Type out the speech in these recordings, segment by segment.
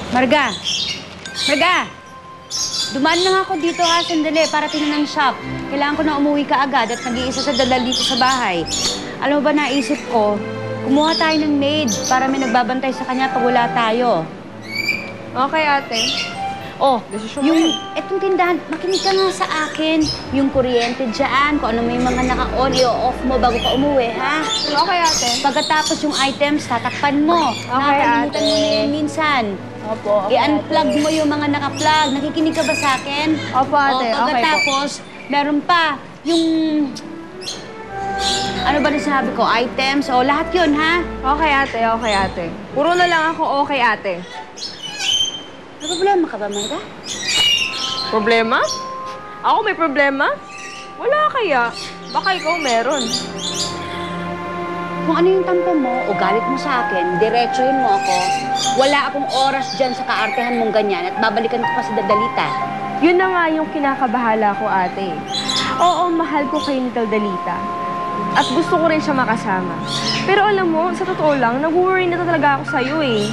Marga! Marga! Dumaan lang ako dito ha, sandali, para tingnan ng shop. Kailangan ko na umuwi ka agad at nag-iisa sa dadal dito sa bahay. Alam mo ba, naisip ko, kumuha tayo ng maid para may nagbabantay sa kanya pag wala tayo. Okay, ate. Oh, Desisyon mo yung, yan. etong tindahan, makinig ka nga sa akin. Yung kuryente dyan, kung ano may mga naka-on, i-off mo bago ka umuwi, ha? Okay, ate. Pagkatapos yung items, tatakpan mo. Okay, Nakakalimutan ate. mo na yan minsan. Opo, okay, I-unplug mo yung mga naka-plug. Nakikinig ka ba sa akin? Opo, ate. O, Okay po. pagkatapos, meron pa yung... Ano ba na sabi ko? Items? O, lahat yun, ha? Okay, ate. Okay, ate. Puro na lang ako okay, ate. May problema ka ba, Marga? Problema? Ako may problema? Wala kaya. Baka ikaw meron. Kung ano yung tampo mo o galit mo sa akin, diretsuhin mo ako. Wala akong oras dyan sa kaartehan mong ganyan at babalikan ko pa sa Dadalita. Yun na nga yung kinakabahala ko, ate. Oo, mahal ko kay ni Dalita. At gusto ko rin siya makasama. Pero alam mo, sa totoo lang, nag-worry na talaga ako sa'yo eh.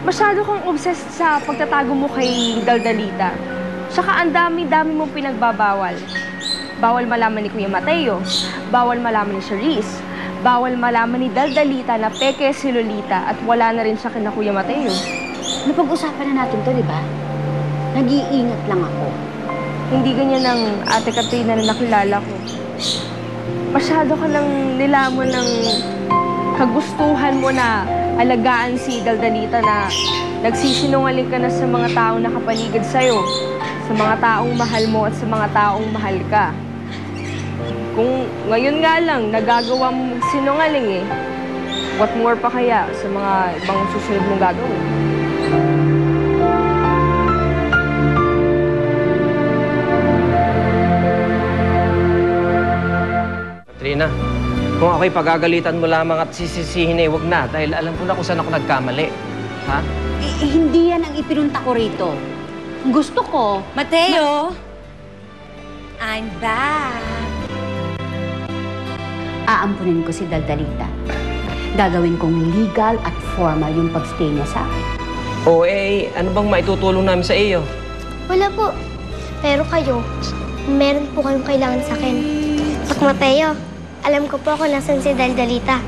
Masyado kang obsessed sa pagtatago mo kay Dalita. Tsaka ang dami-dami mong pinagbabawal. Bawal malaman ni Kuya Mateo. Bawal malaman ni Charisse. Bawal malaman ni Dalita na peke si Lolita at wala na rin siya kina Kuya Mateo. Napag-usapan na natin to, di ba? Nag-iingat lang ako. Hindi ganyan ang ate Katrina na nakilala ko. Masyado ka lang nilamon ng kagustuhan mo na alagaan si Dalita na nagsisinungaling ka na sa mga taong nakapaligid sa'yo, sa mga taong mahal mo at sa mga taong mahal ka. Kung ngayon nga lang nagagawa mo magsinungaling eh, what more pa kaya sa mga ibang susunod mong gagawin? Katrina, kung ako'y pagagalitan mo lamang at sisisihin eh, wag na. Dahil alam ko na kung saan ako nagkamali. Ha? Hindi yan ang ipinunta ko rito. Gusto ko... Mateo! I'm back! Aampunin ko si Dalita. Gagawin kong legal at formal yung pagstay niya sa akin. O eh, ano bang maitutulong namin sa iyo? Wala po. Pero kayo, meron po kayong kailangan sa akin. Pak Mateo, alam ko po kung nasan si Dalita.